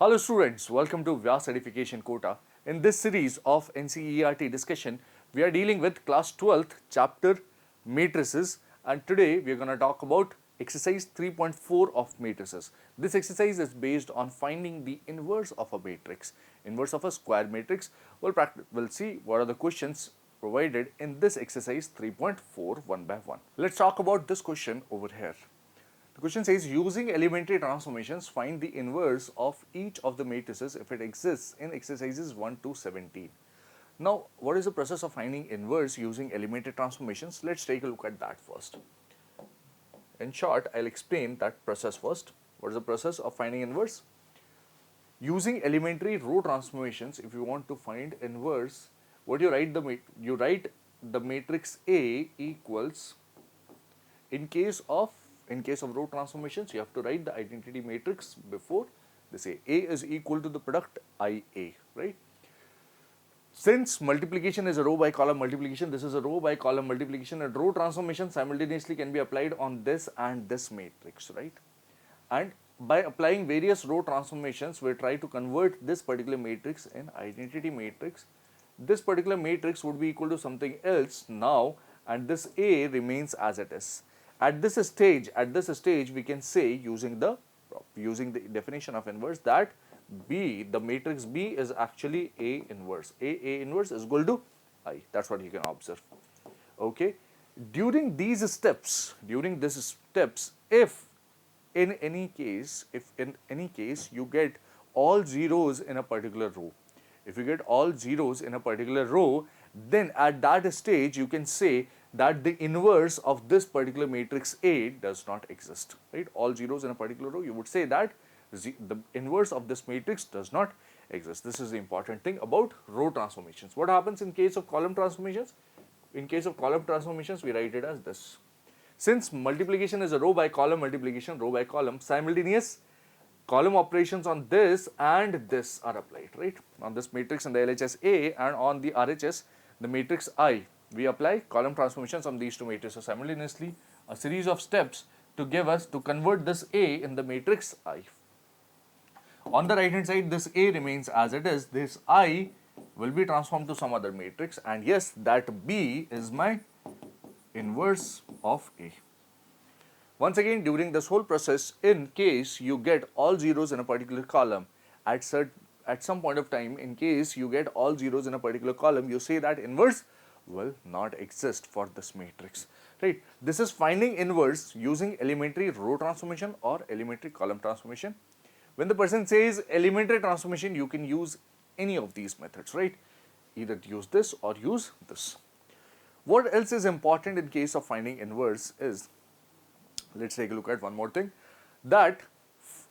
Hello students, welcome to Vyas Certification Kota. In this series of NCERT discussion, we are dealing with class 12th chapter Matrices, and today we are going to talk about exercise 3.4 of Matrices. This exercise is based on finding the inverse of a matrix, inverse of a square matrix. We'll see what are the questions provided in this exercise 3.4 one by one. Let's talk about this question over here. The question says, using elementary transformations, find the inverse of each of the matrices if it exists in exercises 1 to 17. Now, what is the process of finding inverse using elementary transformations? Let's take a look at that first. In short, I'll explain that process first. What is the process of finding inverse? Using elementary row transformations, if you want to find inverse, what you write the matrix A equals, in case of row transformations, you have to write the identity matrix before this A. A is equal to the product IA, right? Since multiplication is a row by column multiplication, this is a row by column multiplication, and row transformation simultaneously can be applied on this and this matrix, right? And by applying various row transformations, we try to convert this particular matrix in identity matrix. This particular matrix would be equal to something else now, and this A remains as it is. At this stage, we can say, using the definition of inverse, that B, the matrix B, is actually A inverse. A inverse is equal to I. That's what you can observe. Okay. During these steps, if in any case you get all zeros in a particular row, then at that stage you can say that the inverse of this particular matrix A does not exist, right? All zeros in a particular row, you would say that the inverse of this matrix does not exist. This is the important thing about row transformations. What happens in case of column transformations? In case of column transformations, we write it as this. Since multiplication is a row by column multiplication, row by column, simultaneous column operations on this and this are applied, right? On this matrix in the LHS A and on the RHS, the matrix I, we apply column transformations on these two matrices simultaneously, a series of steps to convert this A in the matrix I. On the right hand side, this A remains as it is, this I will be transformed to some other matrix, and yes, that B is my inverse of A. Once again, during this whole process, in case you get all zeros in a particular column, at some point of time, in case you get all zeros in a particular column, you say that inverse will not exist for this matrix, right? This is finding inverse using elementary row transformation or elementary column transformation. When the person says elementary transformation, you can use any of these methods, right? Either use this or use this. What else is important in case of finding inverse is, let's take a look at one more thing, that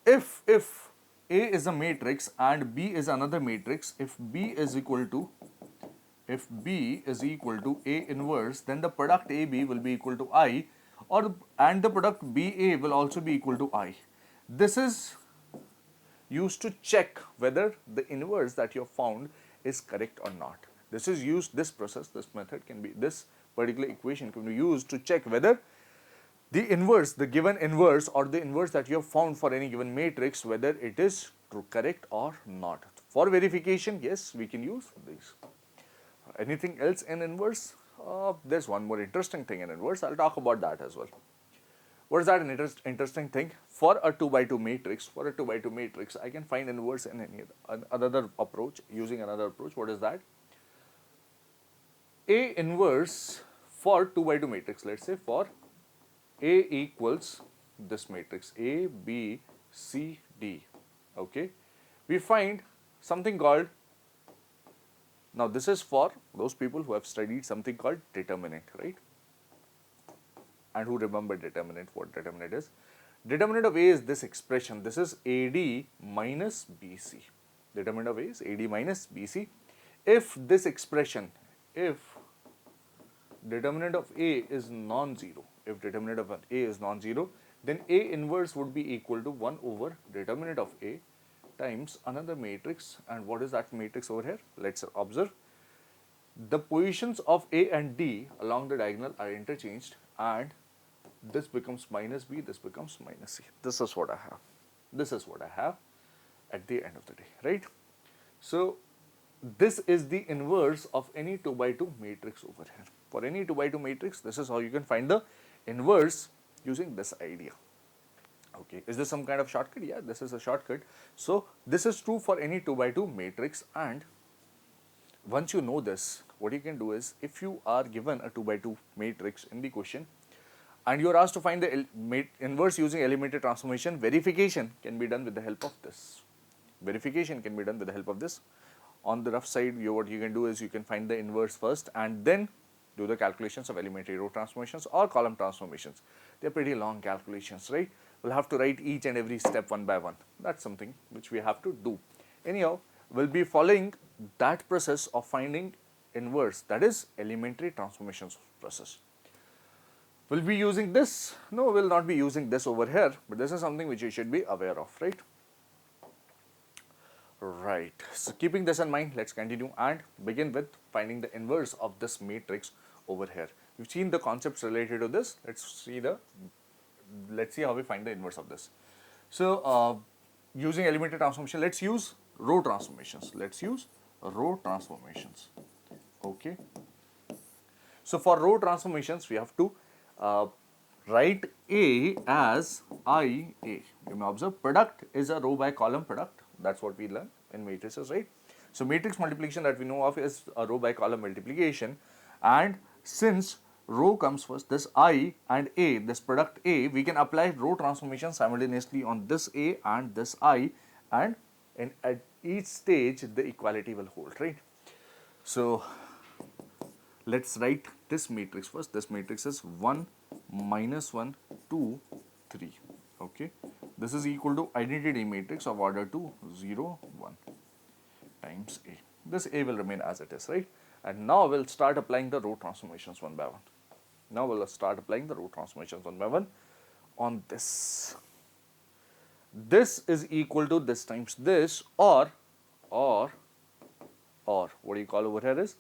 if A is a matrix and B is another matrix, if B is equal to A inverse, then the product AB will be equal to I, and the product BA will also be equal to I. This is used to check whether the inverse that you have found is correct or not. This particular equation can be used to check whether the given inverse or the inverse that you have found for any given matrix, whether it is correct or not. For verification, yes, we can use these. Anything else in inverse? There's one more interesting thing in inverse. I'll talk about that as well. What is that interesting thing? For a 2 by 2 matrix, I can find inverse in another approach, using another approach. What is that? A inverse for 2 by 2 matrix, let's say for A equals this matrix A, B, C, D. Okay, we find something called, now this is for those people who have studied something called determinant, right? And who remember determinant, what determinant is. Determinant of A is this expression. This is AD minus BC. Determinant of A is AD minus BC. If this expression, if determinant of A is non-zero, then A inverse would be equal to 1 over determinant of A times another matrix. And what is that matrix over here? Let's observe. The positions of A and D along the diagonal are interchanged, and this becomes minus B, this becomes minus C. This is what I have. at the end of the day, right? So this is the inverse of any 2 by 2 matrix over here. For any 2 by 2 matrix, this is how you can find the inverse using this idea. Okay, is this some kind of shortcut? Yeah, this is a shortcut. So this is true for any 2 by 2 matrix, and once you know this, what you can do is, if you are given a 2 by 2 matrix in the question and you are asked to find the inverse using elementary transformation, verification can be done with the help of this. Verification can be done with the help of this. On the rough side, what you can do is you can find the inverse first and then do the calculations of elementary row transformations or column transformations. They are pretty long calculations, right? We'll have to write each and every step one by one. That's something which we have to do. Anyhow, we'll be following that process of finding inverse, that is elementary transformations process. We'll be using this. No, we'll not be using this over here, but this is something which you should be aware of, right? Right. So keeping this in mind, let's continue and begin with finding the inverse of this matrix over here. We've seen the concepts related to this. Let's see how we find the inverse of this. So using elementary transformation, let's use row transformations. Let's use row transformations. Okay. So for row transformations, we have to write A as IA. You may observe product is a row by column product. That's what we learn in matrices, right? So matrix multiplication that we know of is a row by column multiplication, and since row comes first, this I and A, this product A, we can apply row transformation simultaneously on this A and this I, and at each stage the equality will hold, right? So let's write this matrix first. This matrix is 1, minus 1, 2, 3. Okay, this is equal to identity matrix of order 2, 0, 1 times A. This A will remain as it is, right? And now we'll start applying the row transformations one by one. Now we'll start applying the row transformations one by one on this. This is equal to this times this, or what do you call over here is,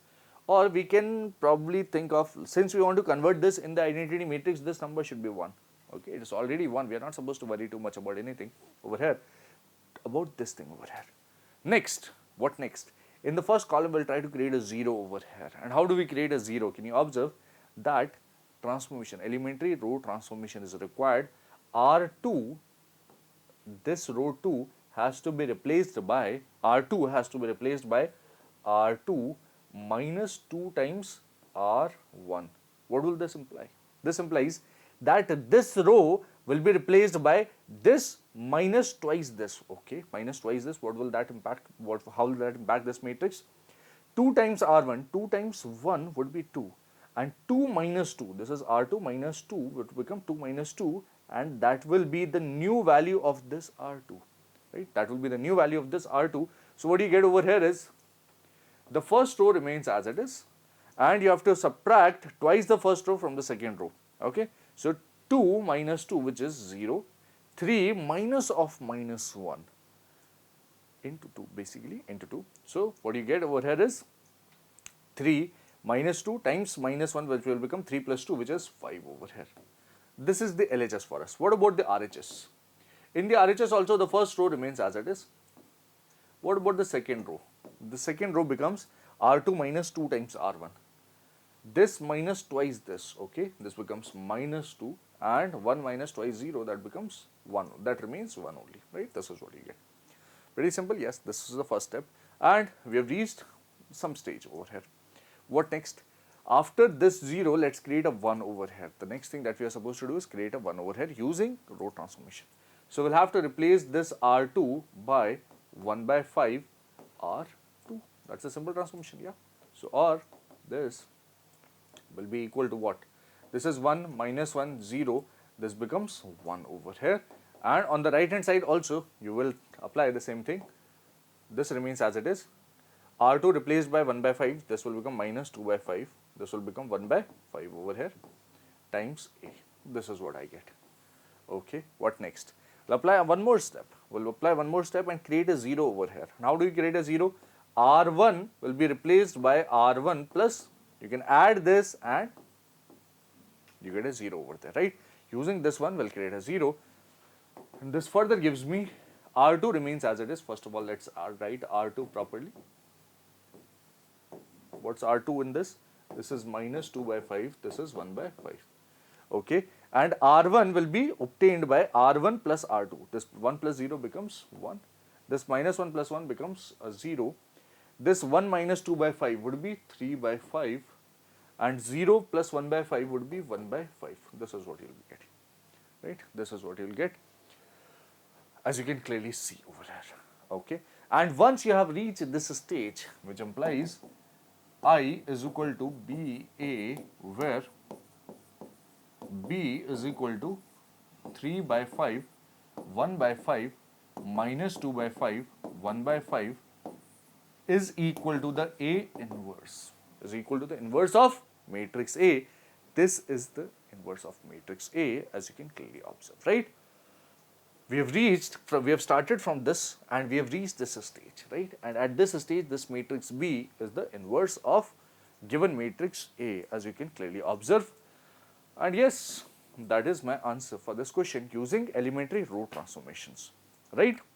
or we can probably think of, since we want to convert this in the identity matrix, this number should be 1. Okay, it is already 1. We are not supposed to worry too much about anything over here, about this thing over here. Next, what next? In the first column, we'll try to create a 0 over here. And how do we create a 0? Can you observe that transformation, elementary row transformation is required. R2, this row 2 has to be replaced by, R2 has to be replaced by R2 minus 2 times R1. What will this imply? This implies that this row will be replaced by this minus twice this. Okay, minus twice this. What will that impact? How will that impact this matrix? 2 times R1, 2 times 1 would be 2, and 2 minus 2, this is R2 minus 2 would become 2 minus 2, and that will be the new value of this R2, right? That will be the new value of this R2. So what you get over here is, the first row remains as it is, and you have to subtract twice the first row from the second row. Okay, so 2 minus 2, which is 0, 3 minus of minus 1 into 2, basically into 2. So what you get over here is 3 minus 2 times minus 1, which will become 3 plus 2, which is 5 over here. This is the LHS for us. What about the RHS? In the RHS also, the first row remains as it is. What about the second row? The second row becomes R2 minus 2 times R1. This minus twice this, okay, this becomes minus 2, and 1 minus twice 0, that becomes 1, that remains 1 only, right? This is what you get. Pretty simple, yes, this is the first step, and we have reached some stage over here. What next? After this 0, let's create a 1 over here. The next thing that we are supposed to do is create a 1 over here using row transformation. So we'll have to replace this R2 by 1 by 5 R2. That's a simple transformation, yeah. So or this will be equal to what? This is 1 minus 1, 0. This becomes 1 over here. And on the right hand side also, you will apply the same thing. This remains as it is. R2 replaced by 1 by 5. This will become minus 2 by 5. This will become 1 by 5 over here times A. This is what I get. Okay, what next? We'll apply one more step. We'll apply one more step and create a 0 over here. And how do you create a 0? R1 will be replaced by R1 plus, you can add this and you get a 0 over there, right? Using this one, we'll create a 0. And this further gives me R2 remains as it is. First of all, let's write R2 properly. What's R2 in this? This is minus 2 by 5, this is 1 by 5. Okay, and R1 will be obtained by R1 plus R2. This 1 plus 0 becomes 1. This minus 1 plus 1 becomes a 0. This 1 minus 2 by 5 would be 3 by 5, and 0 plus 1 by 5 would be 1 by 5. This is what you will be getting, right? This is what you will get, as you can clearly see over here. Okay, and once you have reached this stage, which implies I is equal to BA, where B is equal to 3 by 5, 1 by 5, minus 2 by 5, 1 by 5 is equal to the A inverse, is equal to the inverse of matrix A. This is the inverse of matrix A, as you can clearly observe, right? We have started from this and we have reached this stage, right? And at this stage, this matrix B is the inverse of given matrix A, as you can clearly observe. And yes, that is my answer for this question using elementary row transformations, right?